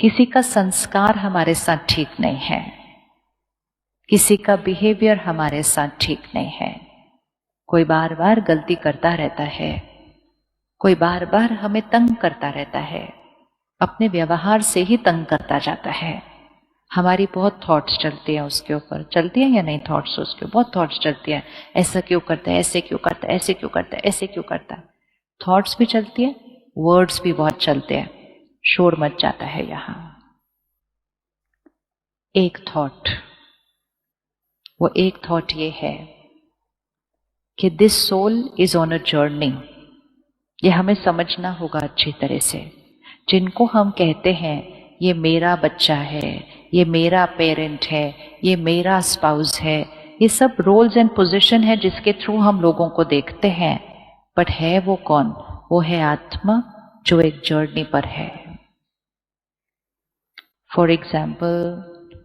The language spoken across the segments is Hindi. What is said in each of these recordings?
किसी का संस्कार हमारे साथ ठीक नहीं है, किसी का बिहेवियर हमारे साथ ठीक नहीं है। कोई बार बार गलती करता रहता है, कोई बार बार हमें तंग करता रहता है, अपने व्यवहार से ही तंग करता जाता है। हमारी बहुत थॉट्स चलती हैं उसके ऊपर, चलती हैं या नहीं थॉट्स उसके, बहुत थॉट्स चलती हैं। ऐसा क्यों करता है, ऐसे क्यों करता है, ऐसे क्यों करता है, ऐसे क्यों करता है। थॉट्स भी चलती है, वर्ड्स भी बहुत चलते हैं। शोर मच जाता है यहां। एक थॉट, वो एक थॉट ये है कि this soul is on a journey. ये हमें समझना होगा अच्छी तरह से। जिनको हम कहते हैं ये मेरा बच्चा है, ये मेरा पेरेंट है, ये मेरा स्पाउस है, ये सब रोल्स एंड पोजीशन है जिसके थ्रू हम लोगों को देखते हैं। बट है वो कौन? वो है आत्मा जो एक जर्नी पर है। For example,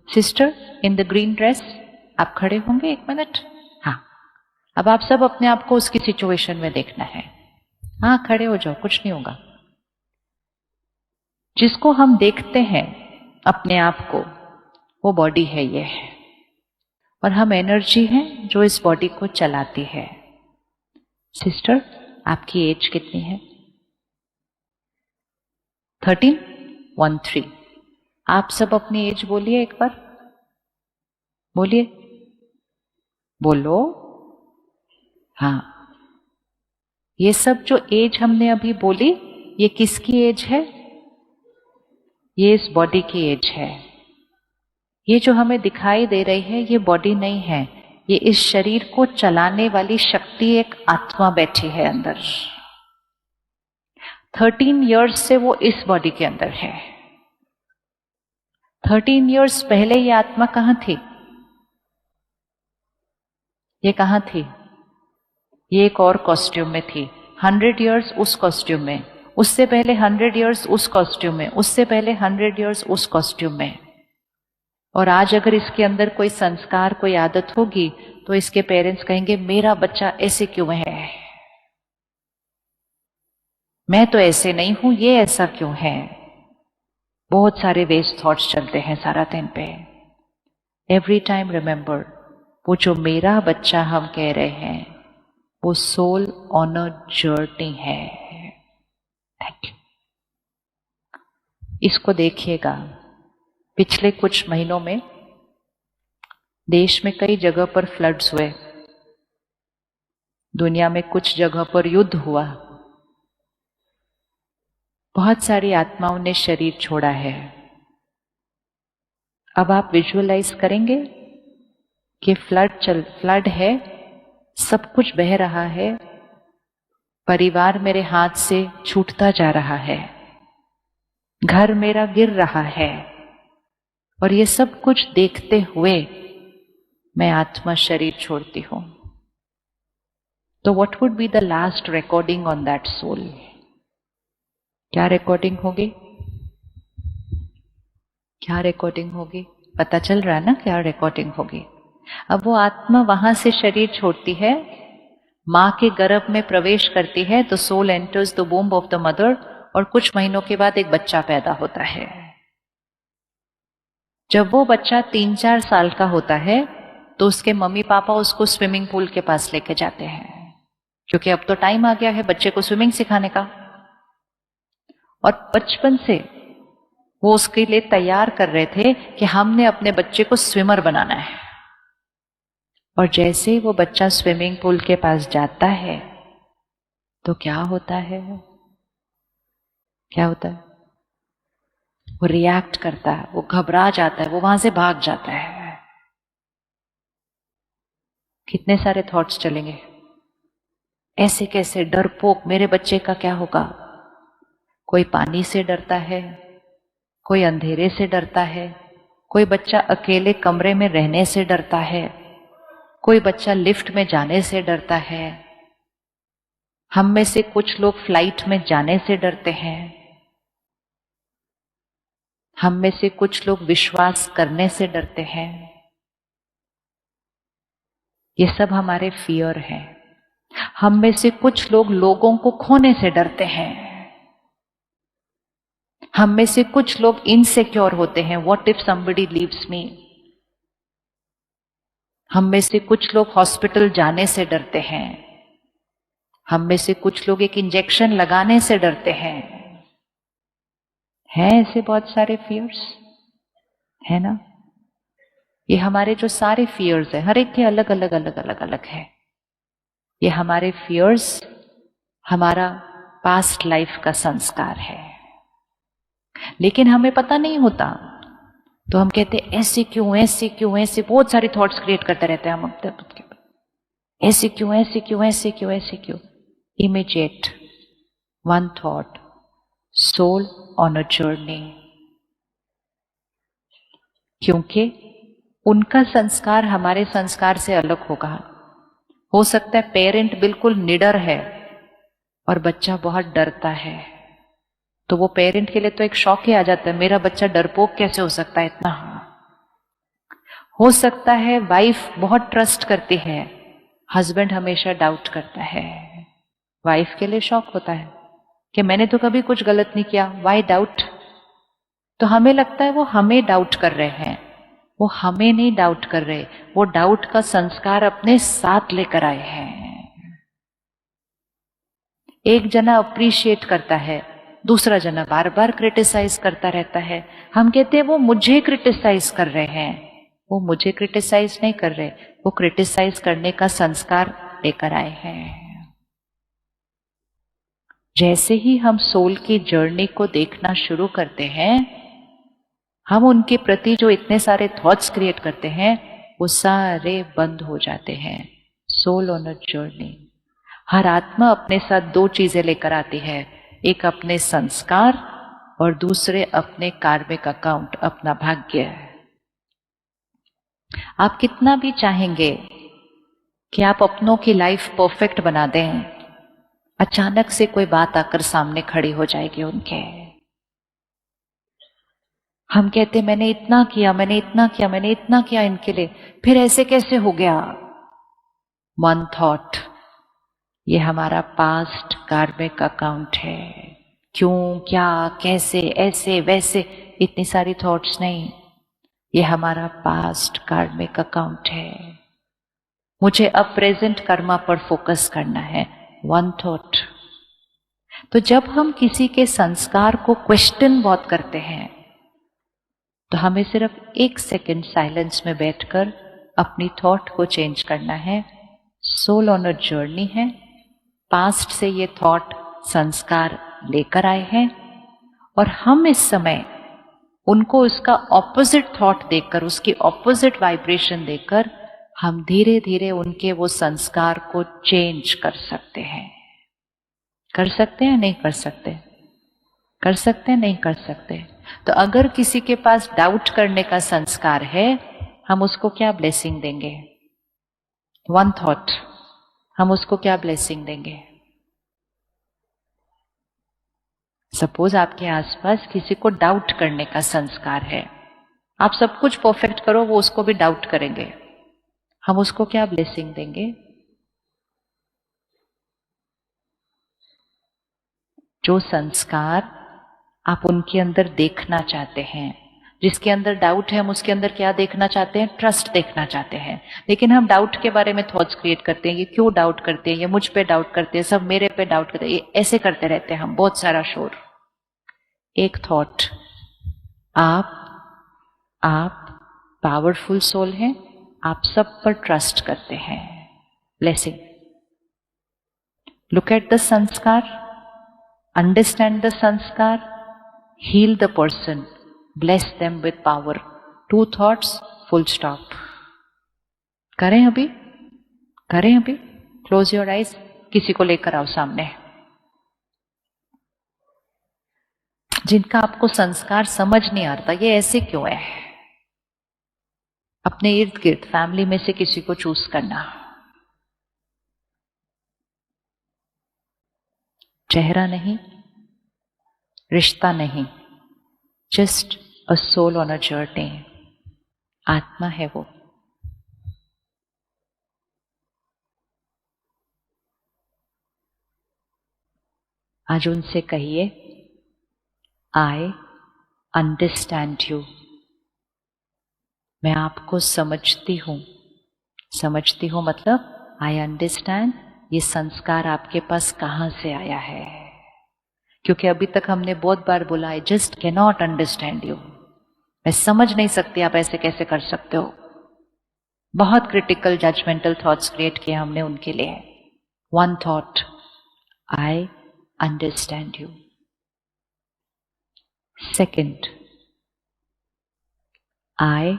sister in the green dress, आप खड़े होंगे एक मिनट? हाँ, अब आप सब अपने आप को उसकी सिचुएशन में देखना है। हाँ, खड़े हो जाओ, कुछ नहीं होगा। जिसको हम देखते हैं अपने आप को, वो बॉडी है, ये है, और हम एनर्जी हैं जो इस बॉडी को चलाती है। सिस्टर, आपकी एज कितनी है? 13? आप सब अपनी एज बोलिए एक बार, बोलिए, बोलो। हाँ, ये सब जो एज हमने अभी बोली, ये किसकी एज है? ये इस बॉडी की एज है। ये जो हमें दिखाई दे रही है ये बॉडी नहीं है, ये इस शरीर को चलाने वाली शक्ति, एक आत्मा बैठी है अंदर। 13 इयर्स से वो इस बॉडी के अंदर है। 13 इयर्स पहले ये आत्मा कहां थी? ये कहां थी? ये एक और कॉस्ट्यूम में थी। 100 इयर्स उस कॉस्ट्यूम में, उससे पहले 100 इयर्स उस कॉस्ट्यूम में, उससे पहले 100 इयर्स उस कॉस्ट्यूम में। और आज अगर इसके अंदर कोई संस्कार, कोई आदत होगी तो इसके पेरेंट्स कहेंगे मेरा बच्चा ऐसे क्यों है, मैं तो ऐसे नहीं हूं, ये ऐसा क्यों है। बहुत सारे वेस्ट थॉट्स चलते हैं सारा दिन पे। एवरी टाइम रिमेंबर, वो जो मेरा बच्चा हम कह रहे हैं वो सोल ऑन अ जर्नी है। Thank you. इसको देखिएगा, पिछले कुछ महीनों में देश में कई जगह पर फ्लड्स हुए, दुनिया में कुछ जगह पर युद्ध हुआ, बहुत सारी आत्माओं ने शरीर छोड़ा है। अब आप विजुअलाइज करेंगे कि फ्लड है, सब कुछ बह रहा है, परिवार मेरे हाथ से छूटता जा रहा है, घर मेरा गिर रहा है, और ये सब कुछ देखते हुए मैं आत्मा शरीर छोड़ती हूं। तो what would be the last recording on that soul? क्या रिकॉर्डिंग होगी? क्या रिकॉर्डिंग होगी? पता चल रहा है ना क्या रिकॉर्डिंग होगी? अब वो आत्मा वहां से शरीर छोड़ती है, मां के गर्भ में प्रवेश करती है, तो soul enters the womb of the mother, और कुछ महीनों के बाद एक बच्चा पैदा होता है। जब वो बच्चा 3-4 साल का होता है तो उसके मम्मी पापा उसको स्विमिंग पूल के पास लेके जाते हैं, क्योंकि अब तो टाइम आ गया है बच्चे को स्विमिंग सिखाने का। और बचपन से वो उसके लिए तैयार कर रहे थे कि हमने अपने बच्चे को स्विमर बनाना है। और जैसे ही वो बच्चा स्विमिंग पूल के पास जाता है तो क्या होता है? क्या होता है? वो रिएक्ट करता है, वो घबरा जाता है, वो वहां से भाग जाता है। कितने सारे थॉट्स चलेंगे, ऐसे कैसे, डरपोक, मेरे बच्चे का क्या होगा। कोई पानी से डरता है, कोई अंधेरे से डरता है, कोई बच्चा अकेले कमरे में रहने से डरता है, कोई बच्चा लिफ्ट में जाने से डरता है, हम में से कुछ लोग फ्लाइट में जाने से डरते हैं, हम में से कुछ लोग विश्वास करने से डरते हैं। ये सब हमारे फियर हैं। हम में से कुछ लोग लोगों को खोने से डरते हैं, हम में से कुछ लोग इनसिक्योर होते हैं, व्हाट इफ समबडी लीव्स मी। हम में से कुछ लोग हॉस्पिटल जाने से डरते हैं, हम में से कुछ लोग एक इंजेक्शन लगाने से डरते हैं ऐसे बहुत सारे फियर्स है ना। ये हमारे जो सारे फियर्स है, हर एक के अलग अलग अलग अलग अलग है। ये हमारे फियर्स हमारा पास्ट लाइफ का संस्कार है, लेकिन हमें पता नहीं होता। तो हम कहते ऐसे क्यों, ऐसे क्यों, ऐसे बहुत सारे थॉट्स क्रिएट करते रहते हैं हम अपने, ऐसे क्यों, ऐसे क्यों, ऐसे क्यों, ऐसे क्यों। Immediate one thought, soul on a journey. क्योंकि उनका संस्कार हमारे संस्कार से अलग होगा। हो सकता है पेरेंट बिल्कुल निडर है और बच्चा बहुत डरता है, तो वो पेरेंट के लिए तो एक शॉक ही आ जाता है, मेरा बच्चा डरपोक कैसे हो सकता है इतना। हो सकता है वाइफ बहुत ट्रस्ट करती है, हस्बैंड हमेशा डाउट करता है। वाइफ के लिए शॉक होता है कि मैंने तो कभी कुछ गलत नहीं किया, वाई डाउट। तो हमें लगता है वो हमें डाउट कर रहे हैं, वो हमें नहीं डाउट कर रहे, वो डाउट का संस्कार अपने साथ लेकर आए हैं। एक जना अप्रिशिएट करता है, दूसरा जना बार बार क्रिटिसाइज करता रहता है। हम कहते हैं वो मुझे क्रिटिसाइज कर रहे हैं, वो मुझे क्रिटिसाइज नहीं कर रहे, वो क्रिटिसाइज करने का संस्कार लेकर आए हैं। जैसे ही हम सोल की जर्नी को देखना शुरू करते हैं, हम उनके प्रति जो इतने सारे थॉट्स क्रिएट करते हैं वो सारे बंद हो जाते हैं। Soul on a journey. हर आत्मा अपने साथ दो चीजें लेकर आती है, एक अपने संस्कार और दूसरे अपने कार्मिक अकाउंट, अपना भाग्य। आप कितना भी चाहेंगे कि आप अपनों की लाइफ परफेक्ट बना दें, अचानक से कोई बात आकर सामने खड़ी हो जाएगी उनके। हम कहते मैंने इतना किया, मैंने इतना किया, मैंने इतना किया इनके लिए, फिर ऐसे कैसे हो गया। वन थॉट, ये हमारा पास्ट कार्मिक अकाउंट है। क्यों, क्या, कैसे, ऐसे वैसे, इतनी सारी थॉट्स नहीं, ये हमारा पास्ट कार्मिक अकाउंट है। मुझे अब प्रेजेंट कर्मा पर फोकस करना है, वन थॉट। तो जब हम किसी के संस्कार को क्वेश्चन बहुत करते हैं, तो हमें सिर्फ एक सेकंड साइलेंस में बैठकर अपनी थॉट को चेंज करना है। सोल ऑन अ जर्नी है, पास्ट से ये थॉट संस्कार लेकर आए हैं और हम इस समय उनको उसका ऑपोजिट थॉट देकर, उसकी ऑपोजिट वाइब्रेशन देकर हम धीरे धीरे उनके वो संस्कार को चेंज कर सकते हैं। कर सकते हैं, नहीं कर सकते? कर सकते हैं, नहीं कर सकते? तो अगर किसी के पास डाउट करने का संस्कार है, हम उसको क्या ब्लेसिंग देंगे? वन थॉट, हम उसको क्या ब्लेसिंग देंगे? सपोज आपके आसपास किसी को डाउट करने का संस्कार है, आप सब कुछ परफेक्ट करो, वो उसको भी डाउट करेंगे, हम उसको क्या ब्लेसिंग देंगे? जो संस्कार आप उनके अंदर देखना चाहते हैं, जिसके अंदर डाउट है, हम उसके अंदर क्या देखना चाहते हैं? ट्रस्ट देखना चाहते हैं। लेकिन हम डाउट के बारे में थॉट्स क्रिएट करते हैं, ये क्यों डाउट करते हैं, ये मुझ पे डाउट करते हैं, सब मेरे पे डाउट करते हैं, ये ऐसे करते रहते हैं हम, बहुत सारा शोर। एक थॉट, आप पावरफुल सोल हैं, आप सब पर ट्रस्ट करते हैं। ब्लेसिंग। लुक एट द संस्कार, अंडरस्टैंड द संस्कार, heal the person, bless them with power. Two thoughts, full stop. करें अभी, करें अभी। क्लोज योर आइज, किसी को लेकर आओ सामने, जिनका आपको संस्कार समझ नहीं आता, ये ऐसे क्यों है। अपने इर्द गिर्द फैमिली में से किसी को चूज करना। चेहरा नहीं, रिश्ता नहीं, just a soul on a journey. आत्मा है वो। आज उनसे कहिए, आई अंडरस्टैंड यू, मैं आपको समझती हूँ। समझती हूँ मतलब आई अंडरस्टैंड ये संस्कार आपके पास कहाँ से आया है। क्योंकि अभी तक हमने बहुत बार बोला I just can not understand you, मैं समझ नहीं सकती आप ऐसे कैसे कर सकते हो। बहुत क्रिटिकल जजमेंटल थॉट्स क्रिएट किए हमने उनके लिए। One thought, I understand you. Second, I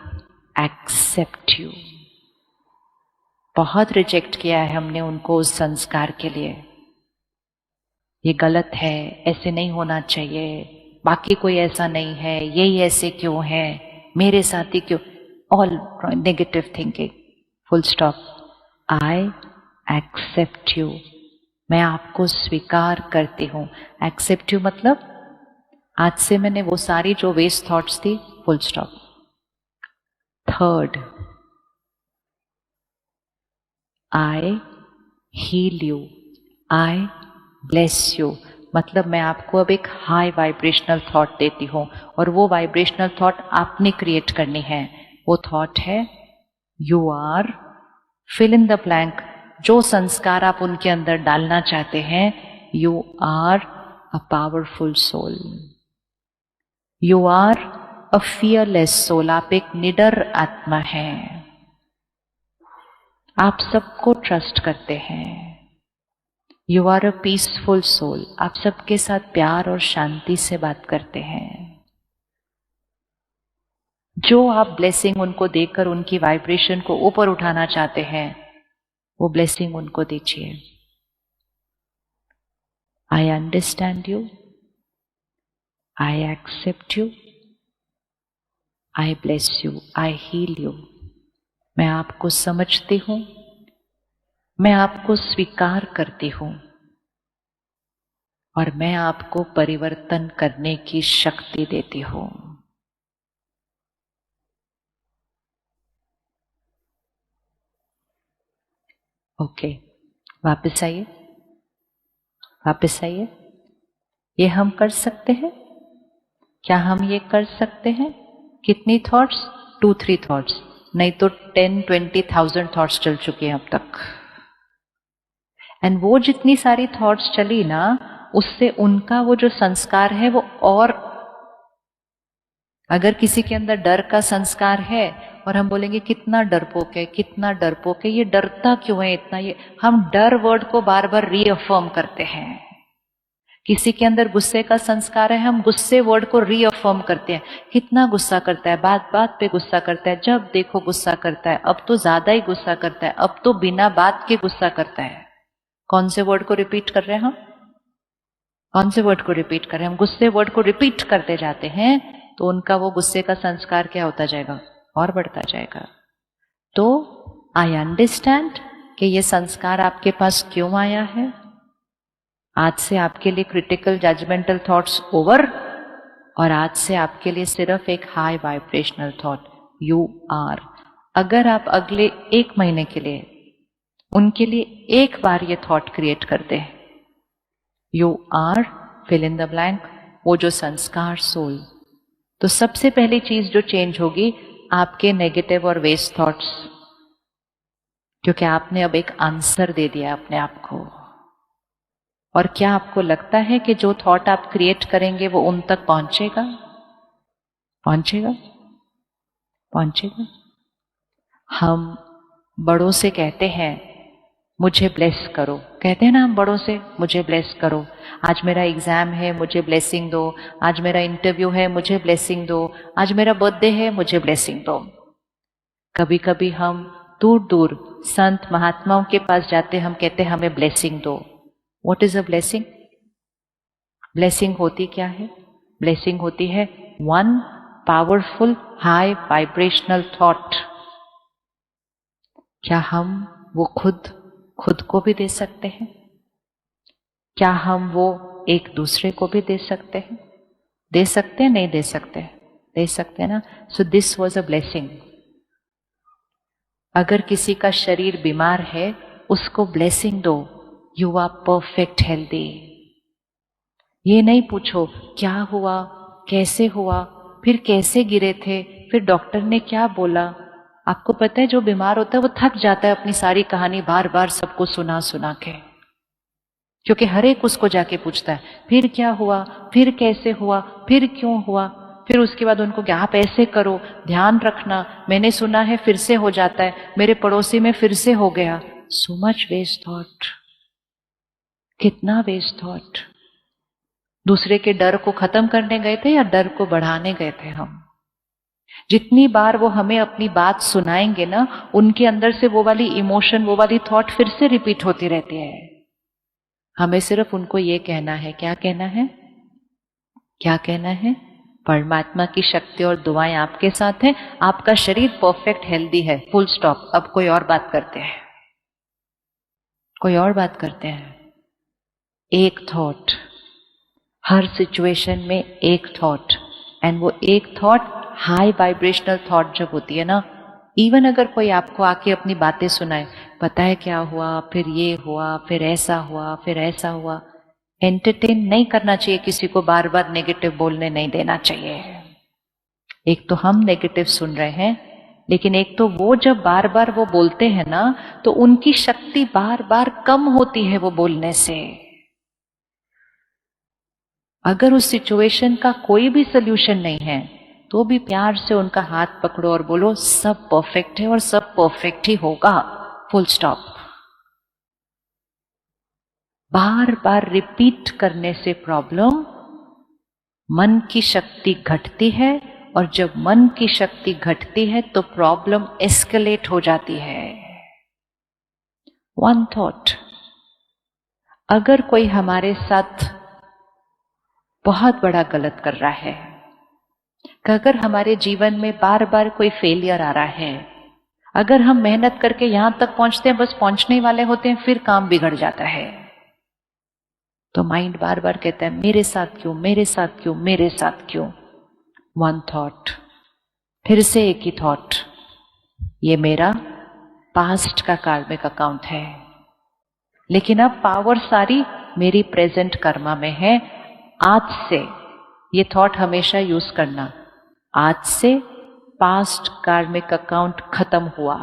accept you. बहुत रिजेक्ट किया है हमने उनको उस संस्कार के लिए, ये गलत है, ऐसे नहीं होना चाहिए, बाकी कोई ऐसा नहीं है, यही ऐसे क्यों है, मेरे साथ ही क्यों, all negative thinking. Full stop. I accept you, मैं आपको स्वीकार करती हूं। एक्सेप्ट यू मतलब आज से मैंने वो सारी जो वेस्ट थॉट्स थी, full stop. Third, I heal you, I bless you, मतलब मैं आपको अब एक हाई वाइब्रेशनल थॉट देती हूं और वो वाइब्रेशनल थॉट आपने क्रिएट करनी है। वो थॉट है you are, fill in the blank, जो संस्कार आप उनके अंदर डालना चाहते हैं। You are a powerful soul, you are a fearless soul, आप एक निडर आत्मा हैं, आप सबको ट्रस्ट करते हैं। You are a peaceful soul, आप सबके साथ प्यार और शांति से बात करते हैं। जो आप ब्लेसिंग उनको देकर उनकी वाइब्रेशन को ऊपर उठाना चाहते हैं, वो ब्लेसिंग उनको दीजिए। I understand you, I accept you, I bless you, I heal you. मैं आपको समझती हूं, मैं आपको स्वीकार करती हूं और मैं आपको परिवर्तन करने की शक्ति देती हूं। ओके, वापस आइए, वापस आइए। ये हम कर सकते हैं क्या? हम ये कर सकते हैं? कितनी थॉट्स? 2-3 थॉट्स, नहीं तो 10-20,000 थॉट्स चल चुकी हैं अब तक। एंड वो जितनी सारी थॉट्स चली ना, उससे उनका वो जो संस्कार है वो और, अगर किसी के अंदर डर का संस्कार है और हम बोलेंगे कितना डरपोक है, कितना डरपोक है, ये डरता क्यों है इतना, ये हम डर वर्ड को बार बार रीअफर्म करते हैं। किसी के अंदर गुस्से का संस्कार है, हम गुस्से वर्ड को रीअफर्म करते हैं। कितना गुस्सा करता है, बात बात पे गुस्सा करता है, जब देखो गुस्सा करता है, अब तो ज्यादा ही गुस्सा करता है, अब तो बिना बात के गुस्सा करता है। कौन से वर्ड को रिपीट कर रहे हैं हम? कौन से वर्ड को रिपीट कर रहे हैं हम? गुस्से वर्ड को रिपीट करते जाते हैं तो उनका वो गुस्से का संस्कार क्या होता जाएगा? और बढ़ता जाएगा। तो आई अंडरस्टैंड कि ये संस्कार आपके पास क्यों आया है। आज से आपके लिए क्रिटिकल जजमेंटल थॉट्स ओवर, और आज से आपके लिए सिर्फ एक high vibrational thought, you are. अगर आप अगले 1 महीने के लिए उनके लिए एक बार ये थॉट क्रिएट कर दे, you are, fill in the blank, वो जो संस्कार सोल, तो सबसे पहली चीज जो चेंज होगी आपके नेगेटिव और वेस्ट थॉट्स, क्योंकि आपने अब एक आंसर दे दिया अपने आप को। और क्या आपको लगता है कि जो थॉट आप क्रिएट करेंगे वो उन तक पहुंचेगा? पहुंचेगा? पहुंचेगा? हम बड़ों से कहते हैं मुझे ब्लेस करो, कहते हैं ना हम बड़ों से, मुझे ब्लेस करो, आज मेरा एग्जाम है मुझे ब्लेसिंग दो, आज मेरा इंटरव्यू है मुझे ब्लेसिंग दो, आज मेरा बर्थडे है मुझे ब्लेसिंग दो। कभी कभी हम दूर दूर संत महात्माओं के पास जाते, हम कहते हैं हमें ब्लेसिंग दो। What is a blessing? Blessing होती क्या है? ब्लेसिंग होती है one powerful high vibrational thought. क्या हम वो खुद को भी दे सकते हैं? क्या हम वो एक दूसरे को भी दे सकते हैं? दे सकते हैं, नहीं दे सकते? दे सकते हैं ना। So this was a blessing. अगर किसी का शरीर बीमार है उसको ब्लेसिंग दो, यू आर परफेक्ट हेल्दी। ये नहीं पूछो क्या हुआ, कैसे हुआ, फिर कैसे गिरे थे, फिर डॉक्टर ने क्या बोला। आपको पता है जो बीमार होता है वो थक जाता है अपनी सारी कहानी बार बार सबको सुना सुना के, क्योंकि हर एक उसको जाके पूछता है फिर क्या हुआ, फिर कैसे हुआ, फिर क्यों हुआ। फिर उसके बाद उनको क्या आप ऐसे करो, ध्यान रखना, मैंने सुना है फिर से हो जाता है, मेरे पड़ोसी में फिर से हो गया। सो मच वेस्ट थॉट, कितना वेस्ट थॉट। दूसरे के डर को खत्म करने गए थे या डर को बढ़ाने गए थे हम। जितनी बार वो हमें अपनी बात सुनाएंगे ना, उनके अंदर से वो वाली इमोशन, वो वाली थॉट फिर से रिपीट होती रहती है। हमें सिर्फ उनको ये कहना है, क्या कहना है, क्या कहना है, परमात्मा की शक्ति और दुआएं आपके साथ हैं, आपका शरीर परफेक्ट हेल्दी है, फुल स्टॉप। अब कोई और बात करते हैं, कोई और बात करते हैं। एक थॉट, हर सिचुएशन में एक थॉट, एंड वो एक थॉट हाई वाइब्रेशनल थॉट जब होती है ना, इवन अगर कोई आपको आके अपनी बातें सुनाए, पता है क्या हुआ, फिर ये हुआ, फिर ऐसा हुआ, फिर ऐसा हुआ, एंटरटेन नहीं करना चाहिए किसी को, बार बार नेगेटिव बोलने नहीं देना चाहिए। एक तो हम नेगेटिव सुन रहे हैं, लेकिन एक तो वो जब बार बार वो बोलते हैं ना, तो उनकी शक्ति बार बार कम होती है वो बोलने से। अगर उस सिचुएशन का कोई भी सोल्यूशन नहीं है, तो भी प्यार से उनका हाथ पकड़ो और बोलो सब परफेक्ट है और सब परफेक्ट ही होगा, फुल स्टॉप। बार बार रिपीट करने से प्रॉब्लम, मन की शक्ति घटती है, और जब मन की शक्ति घटती है तो प्रॉब्लम एस्केलेट हो जाती है। वन थॉट, अगर कोई हमारे साथ बहुत बड़ा गलत कर रहा है, अगर हमारे जीवन में बार बार कोई फेलियर आ रहा है, अगर हम मेहनत करके यहां तक पहुंचते हैं, बस पहुंचने वाले होते हैं, फिर काम बिगड़ जाता है, तो माइंड बार बार कहता है मेरे साथ क्यों, मेरे साथ क्यों, मेरे साथ क्यों। वन थॉट, फिर से एक ही थॉट, ये मेरा पास्ट का कार्मिक अकाउंट है, लेकिन अब पावर सारी मेरी प्रेजेंट कर्मा में है। आज से ये थॉट हमेशा यूज करना, आज से पास्ट कार्मिक अकाउंट खत्म हुआ।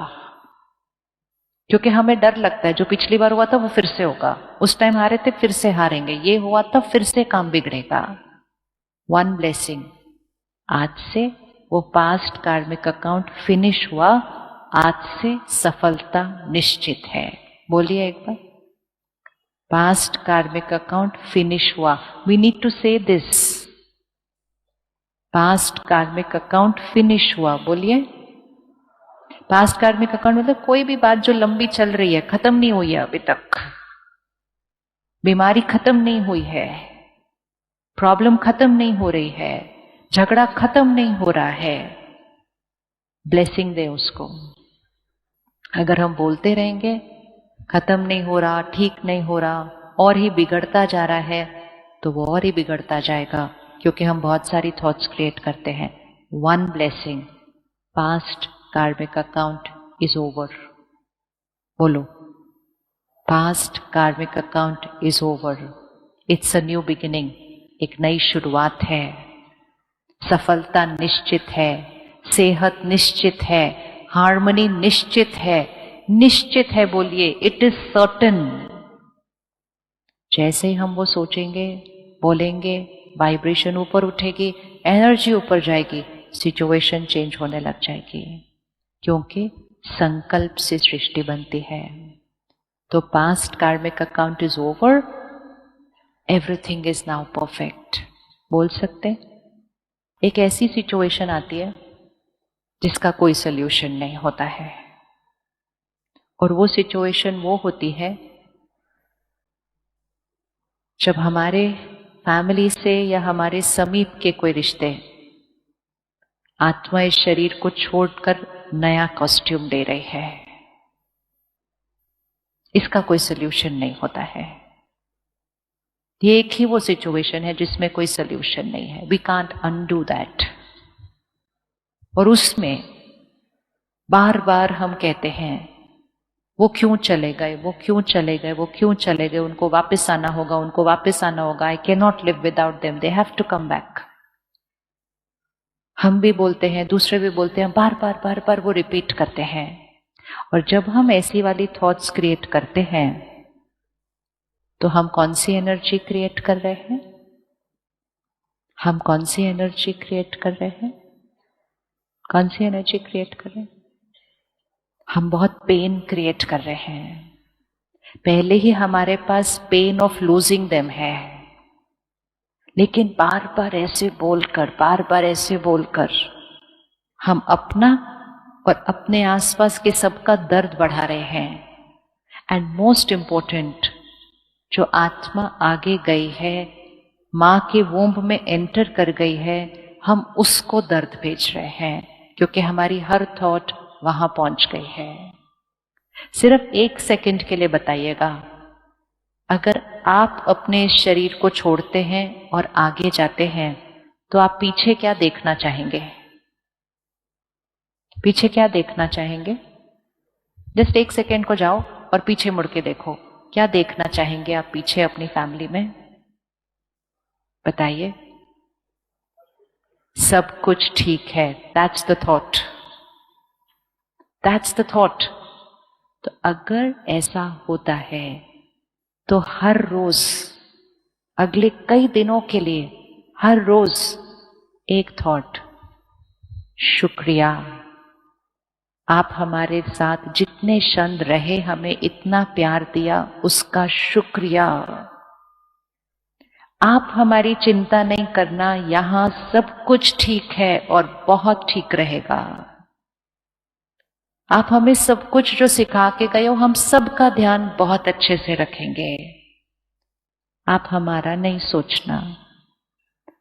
क्योंकि हमें डर लगता है जो पिछली बार हुआ था वो फिर से होगा, उस टाइम हारे थे फिर से हारेंगे, ये हुआ था फिर से काम बिगड़ेगा। वन ब्लेसिंग, आज से वो पास्ट कार्मिक अकाउंट फिनिश हुआ, आज से सफलता निश्चित है। बोलिए एक बार, पास्ट कार्मिक अकाउंट फिनिश हुआ। वी नीड टू से this, past karmic account finish हुआ। बोलिए, पास्ट कार्मिक अकाउंट मतलब कोई भी बात जो लंबी चल रही है, खत्म नहीं हुई है अभी तक, बीमारी खत्म नहीं हुई है, प्रॉब्लम खत्म नहीं हो रही है, झगड़ा खत्म नहीं हो रहा है, ब्लेसिंग दे उसको। अगर हम बोलते रहेंगे खत्म नहीं हो रहा, ठीक नहीं हो रहा, और ही बिगड़ता जा रहा है, तो वो और ही बिगड़ता जाएगा, क्योंकि हम बहुत सारी थॉट्स क्रिएट करते हैं। One blessing, past karmic account is over. बोलो, past karmic account is over, it's a new beginning, एक नई शुरुआत है, सफलता निश्चित है, सेहत निश्चित है, हार्मनी निश्चित है, निश्चित है। बोलिए, इट इज सर्टेन। जैसे ही हम वो सोचेंगे, बोलेंगे, वाइब्रेशन ऊपर उठेगी, एनर्जी ऊपर जाएगी, सिचुएशन चेंज होने लग जाएगी, क्योंकि संकल्प से सृष्टि बनती है। तो past karmic account is over, everything is now perfect. बोल सकते? एक ऐसी सिचुएशन आती है जिसका कोई सल्यूशन नहीं होता है, और वो सिचुएशन वो होती है जब हमारे फैमिली से या हमारे समीप के कोई रिश्ते आत्मा इस शरीर को छोड़कर नया कॉस्ट्यूम दे रही है। इसका कोई सल्यूशन नहीं होता है। ये एक ही वो सिचुएशन है जिसमें कोई सल्यूशन नहीं है। We can't undo that. और उसमें बार बार हम कहते हैं वो क्यों चले गए, वो क्यों चले गए, वो क्यों चले गए, उनको वापस आना होगा, उनको वापस आना होगा, I can not live without them, they have to come back. हम भी बोलते हैं, दूसरे भी बोलते हैं, बार बार बार बार वो रिपीट करते हैं। और जब हम ऐसी वाली थॉट्स क्रिएट करते हैं तो हम कौन सी एनर्जी क्रिएट कर रहे हैं? हम कौन सी एनर्जी क्रिएट कर रहे हैं? कौन सी एनर्जी क्रिएट कर रहे हैं? हम बहुत पेन क्रिएट कर रहे हैं। पहले ही हमारे पास पेन ऑफ लूजिंग देम है, लेकिन बार बार ऐसे बोलकर हम अपना और अपने आसपास के सबका दर्द बढ़ा रहे हैं। एंड मोस्ट इंपॉर्टेंट, जो आत्मा आगे गई है, मां के वोंब में एंटर कर गई है, हम उसको दर्द भेज रहे हैं, क्योंकि हमारी हर थॉट वहां पहुंच गई है। सिर्फ 1 सेकंड के लिए बताइएगा, अगर आप अपने शरीर को छोड़ते हैं और आगे जाते हैं तो आप पीछे क्या देखना चाहेंगे? पीछे क्या देखना चाहेंगे? जस्ट 1 सेकंड को जाओ और पीछे मुड़ के देखो, क्या देखना चाहेंगे आप पीछे अपनी फैमिली में? बताइए। सब कुछ ठीक है, that's the thought, that's the thought. तो अगर ऐसा होता है तो हर रोज, अगले कई दिनों के लिए हर रोज एक थॉट, शुक्रिया, आप हमारे साथ जितने क्षण रहे, हमें इतना प्यार दिया, उसका शुक्रिया। आप हमारी चिंता नहीं करना, यहां सब कुछ ठीक है और बहुत ठीक रहेगा। आप हमें सब कुछ जो सिखा के गए हो, हम सबका ध्यान बहुत अच्छे से रखेंगे। आप हमारा नहीं सोचना,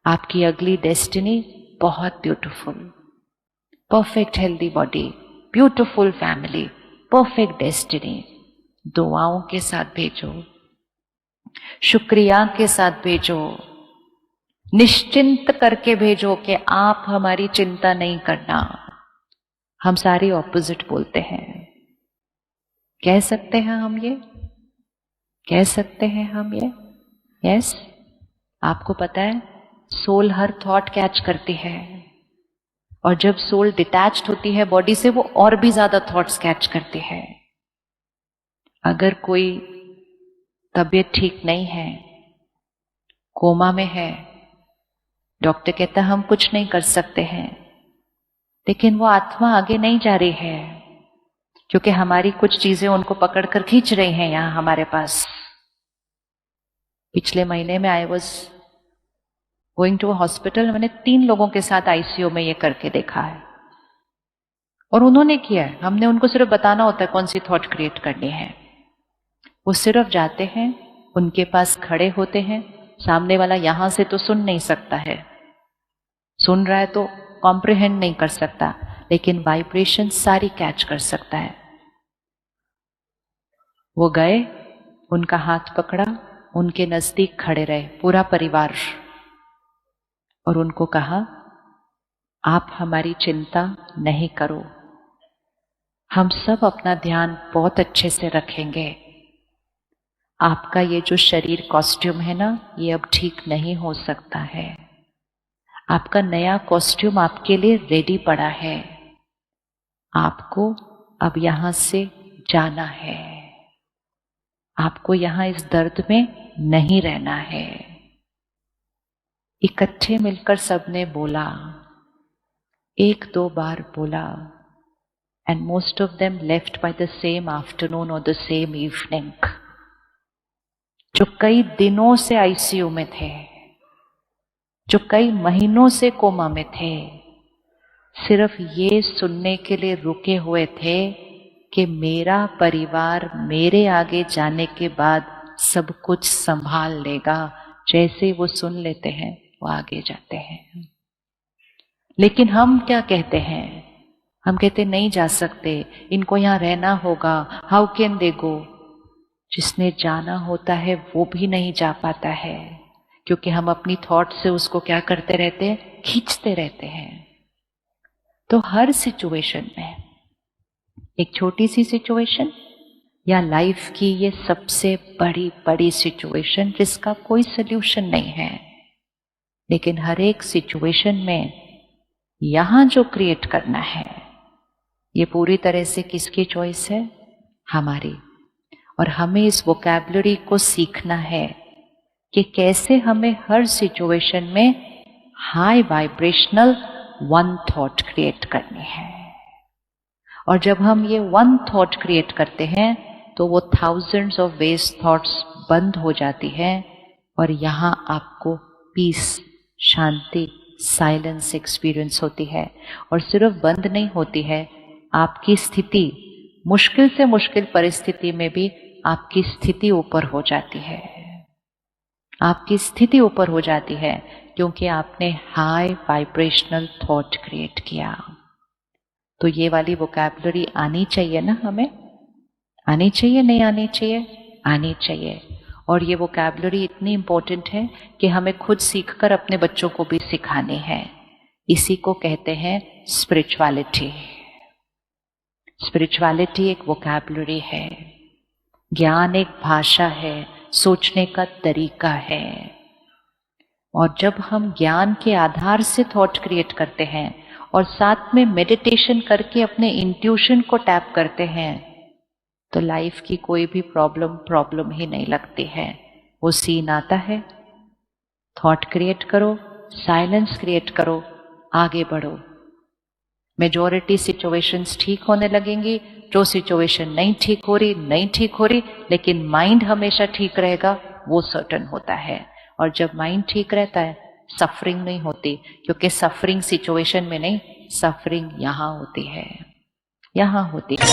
आपकी अगली डेस्टिनी बहुत beautiful, perfect healthy body, beautiful family, perfect destiny. दुआओं के साथ भेजो, शुक्रिया के साथ भेजो, निश्चिंत करके भेजो कि आप हमारी चिंता नहीं करना। हम सारी ऑपोजिट बोलते हैं। कह सकते हैं हम ये? कह सकते हैं हम ये? यस। आपको पता है, सोल हर थॉट कैच करती है, और जब सोल डिटैच्ड होती है बॉडी से, वो और भी ज्यादा थॉट्स कैच करती है। अगर कोई तबीयत ठीक नहीं है, कोमा में है, डॉक्टर कहता है हम कुछ नहीं कर सकते हैं, लेकिन वो आत्मा आगे नहीं जा रही है, क्योंकि हमारी कुछ चीजें उनको पकड़कर खींच रही हैं यहां हमारे पास। पिछले महीने में I was going to a hospital, मैंने 3 लोगों के साथ आईसीयू में ये करके देखा है, और उन्होंने किया है। हमने उनको सिर्फ बताना होता है कौन सी थॉट क्रिएट करनी है। वो सिर्फ जाते हैं, उनके पास खड़े होते हैं, सामने वाला यहां से तो सुन नहीं सकता है, सुन रहा है तो कॉम्प्रिहेंड नहीं कर सकता, लेकिन वाइब्रेशन सारी कैच कर सकता है। वो गए, उनका हाथ पकड़ा, उनके नजदीक खड़े रहे पूरा परिवार, और उनको कहा आप हमारी चिंता नहीं करो, हम सब अपना ध्यान बहुत अच्छे से रखेंगे। आपका ये जो शरीर कॉस्ट्यूम है ना, ये अब ठीक नहीं हो सकता है। आपका नया कॉस्ट्यूम आपके लिए रेडी पड़ा है, आपको अब यहां से जाना है, आपको यहां इस दर्द में नहीं रहना है। इकट्ठे मिलकर सबने बोला, 1-2 बार बोला, and most of them left by the same afternoon और द सेम इवनिंग। जो कई दिनों से आईसीयू में थे, जो कई महीनों से कोमा में थे, सिर्फ ये सुनने के लिए रुके हुए थे कि मेरा परिवार मेरे आगे जाने के बाद सब कुछ संभाल लेगा। जैसे वो सुन लेते हैं, वो आगे जाते हैं। लेकिन हम क्या कहते हैं? हम कहते नहीं जा सकते, इनको यहां रहना होगा, हाउ कैन दे गो। जिसने जाना होता है वो भी नहीं जा पाता है, क्योंकि हम अपनी थॉट से उसको क्या करते रहते हैं? खींचते रहते हैं। तो हर सिचुएशन में, एक छोटी सी सिचुएशन या लाइफ की ये सबसे बड़ी बड़ी सिचुएशन जिसका कोई सल्यूशन नहीं है, लेकिन हर एक सिचुएशन में यहां जो क्रिएट करना है ये पूरी तरह से किसकी चॉइस है? हमारी। और हमें इस वोकैबुलरी को सीखना है कि कैसे हमें हर सिचुएशन में high vibrational one thought create करनी है। और जब हम ये वन थॉट क्रिएट करते हैं तो वो थाउजेंड्स ऑफ वेस्ट थॉट्स बंद हो जाती है और यहाँ आपको पीस, शांति, साइलेंस एक्सपीरियंस होती है। और सिर्फ बंद नहीं होती है, आपकी स्थिति मुश्किल से मुश्किल परिस्थिति में भी आपकी स्थिति ऊपर हो जाती है। आपकी स्थिति ऊपर हो जाती है क्योंकि आपने हाई वाइब्रेशनल थॉट क्रिएट किया। तो ये वाली वोकैबुलरी आनी चाहिए ना, हमें आनी चाहिए, नहीं आनी चाहिए? आनी चाहिए। और ये वोकैबुलरी इतनी इम्पोर्टेंट है कि हमें खुद सीखकर अपने बच्चों को भी सिखानी है। इसी को कहते हैं स्पिरिचुअलिटी। स्पिरिचुअलिटी एक वोकैबुलरी है, ज्ञान एक भाषा है, सोचने का तरीका है। और जब हम ज्ञान के आधार से थॉट क्रिएट करते हैं और साथ में मेडिटेशन करके अपने इंट्यूशन को टैप करते हैं तो लाइफ की कोई भी प्रॉब्लम ही नहीं लगती है। वो सीन आता है, थॉट क्रिएट करो, साइलेंस क्रिएट करो, आगे बढ़ो। मेजॉरिटी सिचुएशंस ठीक होने लगेंगी। जो सिचुएशन नहीं ठीक हो रही, लेकिन माइंड हमेशा ठीक रहेगा, वो सर्टन होता है। और जब माइंड ठीक रहता है सफरिंग नहीं होती, क्योंकि सफरिंग सिचुएशन में नहीं, सफरिंग यहाँ होती है, यहाँ होती है।